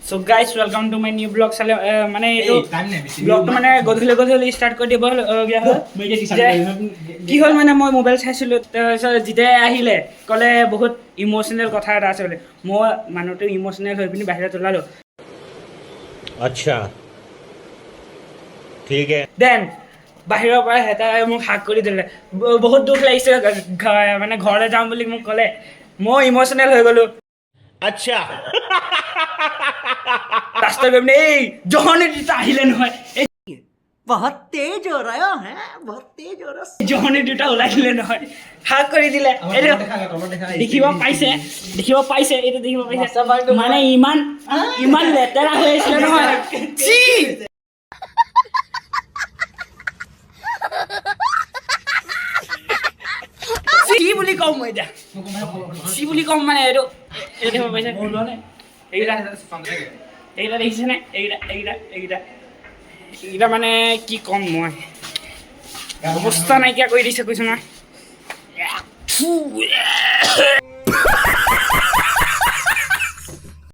so guys welcome to my new blog চালে মানে এইটো ব্লগটো মানে গধূলি গধূলি ষ্টাৰ্ট কৰি দিবলগীয়া হ'ল কি হ'ল মানে মই মোবাইল চাইছিলোঁ তাৰপিছত যেতিয়া আহিলে ক'লে বহুত ইম'চনেল কথা এটা আছে বোলে মই মানুহটো ইম'চনেল হৈ পিনি বাহিৰত ওলালোঁ अच्छा ठीक है দেন বাহিৰৰ পৰা হেতাই মোক হাক কৰি দিলে বহুত দুখ লাগিছে মানে ঘৰলৈ যাম বুলি মোক ক'লে মই ইম'চনেল হৈ গ'লোঁ अच्छा ৰাস্তাত গৈ পিনে এই জহনী দুটা আহিলে নহয় এই बहुत तेज हो रहा है बहुत तेज हो रहा है জহনী দুটা ওলাই দিলে নহয় হাক কৰি দিলে এইটো দেখিব পাইছে এইটো দেখিব পাইছে মানে ইমান লেতেৰা হৈ আছিলে নহয় চি চি বুলি কম মই এতিয়া চি বুলি কম মানে এইটো দেখিব পাইছে এইকেইটা দেখিছেনে এইকেইটা মানে কি ক'ম মই অৱস্থা নাইকিয়া কৰি দিছে কৈছো না